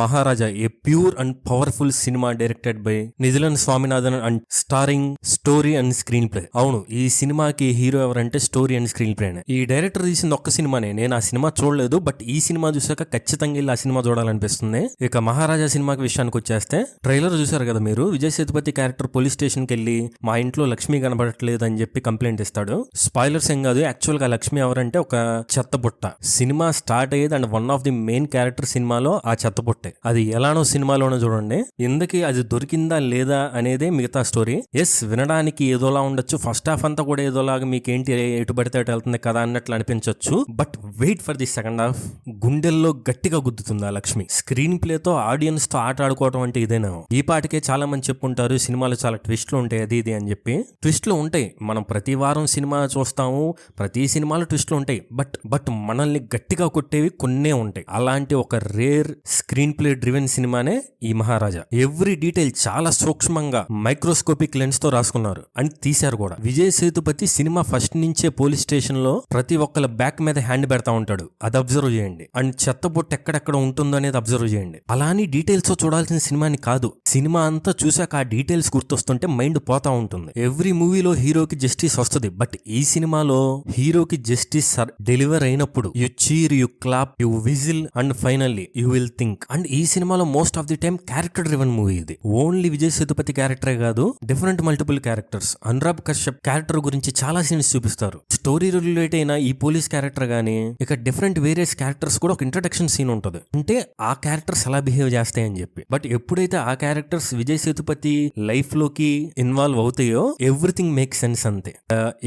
Maharaja, a pure and powerful cinema directed by Nithilan Swaminathan and starring story and screenplay. అవును, ఈ సినిమాకి hero ఎవరంటే story and screenplay. ఈ director తీసింది ఒక్క సినిమానే. నేను ఆ సినిమా చూడలేదు, బట్ ఈ సినిమా చూసాక ఖచ్చితంగా వెళ్ళి ఆ సినిమా చూడాలనిపిస్తుంది. ఇక మహారాజా సినిమాకి విషయానికి వచ్చేస్తే, ట్రైలర్ చూసారు కదా మీరు. Vijay Sethupathi character police station కి వెళ్ళి మా ఇంట్లో లక్ష్మి కనబడట్లేదు అని చెప్పి కంప్లైంట్ ఇస్తాడు. స్పాయిలర్స్ ఏం కాదు, యాక్చువల్ గా లక్ష్మి ఎవరంటే ఒక చెత్తబుట్ట. సినిమా స్టార్ట్ అయ్యేది and one of the main character సినిమాలో ఆ చెత్తబుట్టే. అది ఎలానో సినిమాలోనో చూడండి. ఇందుకే అది దొరికిందా లేదా అనేదే మిగతా స్టోరీ. ఎస్, వినడానికి ఏదోలా ఉండొచ్చు, ఫస్ట్ హాఫ్ అంతా కూడా ఏదోలాగా మీకేంటి ఎటు పడితే అటు వెళ్తుంది కదా అన్నట్లు అనిపించవచ్చు. But wait for the second half. గుండెల్లో గట్టిగా గుద్దుతుంది ఆ లక్ష్మి. స్క్రీన్ ప్లేతో ఆడియన్స్ తో ఆట ఆడుకోవడం అంటే ఇదేనా? ఈ పాటికే చాలా మంది చెప్పుంటారు సినిమాలో చాలా ట్విస్ట్లు ఉంటాయి అది ఇది అని చెప్పి. ట్విస్ట్లు ఉంటాయి, మనం ప్రతి వారం సినిమా చూస్తాము, ప్రతి సినిమాలో ట్విస్ట్లు ఉంటాయి. బట్ మనల్ని గట్టిగా కొట్టేవి కొన్నే ఉంటాయి. అలాంటి ఒక రేర్ స్క్రీన్ ప్లే డ్రివెన్ సినిమానే ఈ మహారాజా. ఎవ్రీ డీటెయిల్ చాలా సూక్ష్మంగా మైక్రోస్కోపిక్ లెన్స్ తో రాసుకున్నారు అండ్ తీశారు కూడా. విజయ్ సేతుపతి సినిమా ఫస్ట్ నుంచే పోలీస్ స్టేషన్ లో ప్రతి ఒక్కళ్ళ బ్యాక్ మీద హ్యాండ్ పెడతా ఉంటాడు, అది అబ్జర్వ్ చేయండి. అండ్ చెత్తబొట్టు ఎక్కడెక్కడ ఉంటుందో అనేది అబ్జర్వ్ చేయండి. అలాని డీటెయిల్స్ తో చూడాల్సిన సినిమాని కాదు, సినిమా అంతా చూసాక ఆ డీటెయిల్స్ గుర్తొస్తుంటే మైండ్ పోతా ఉంటుంది. ఎవ్రీ మూవీలో హీరోకి జస్టిస్ వస్తుంది, బట్ ఈ సినిమాలో హీరోకి జస్టిస్ డెలివర్ అయినప్పుడు you cheer, you clap, you whistle and finally you will think. And ఈ సినిమాలో most of the time character driven movie ఇది. ఓన్లీ విజయ్ సేతుపతి క్యారెక్టరే కాదు, different multiple characters. Anurag Kashyap character గురించి చాలా సీన్స్ చూపిస్తారు. స్టోరీ రిలేట్ అయిన ఈ పోలీస్ క్యారెక్టర్ గానీ, ఇక డిఫరెంట్ వేరియస్ క్యారెక్టర్స్ కూడా ఒక ఇంట్రడక్షన్ సీన్ ఉంటుంది, అంటే ఆ క్యారెక్టర్స్ ఎలా బిహేవ్ చేస్తాయని చెప్పి. బట్ ఎప్పుడైతే ఆ క్యారెక్టర్స్ విజయ్ సేతుపతి లైఫ్ లోకి ఇన్వాల్వ్ అవుతాయో ఎవ్రీథింగ్ మేక్ సెన్స్ అంతే.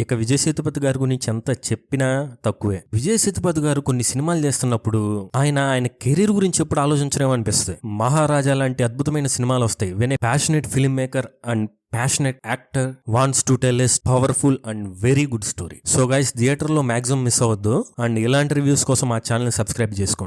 ఇక విజయ్ సేతుపతి గారి గురించి ఎంత చెప్పినా తక్కువే. విజయ్ సేతుపతి గారు కొన్ని సినిమాలు చేస్తున్నప్పుడు ఆయన కెరీర్ గురించి ఎప్పుడు ఆలోచించడం అనిపిస్తుంది. మహారాజా లాంటి అద్భుతమైన సినిమాలు వస్తాయి when a passionate film maker and passionate actor wants to tell a powerful and very good story. So guys, theatre లో మాక్సిమం మిస్ అవ్వద్దు. అండ్ ఇలాంటి రివ్యూస్ కోసం ఆ ఛానల్ సబ్స్క్రైబ్ చేసుకోండి.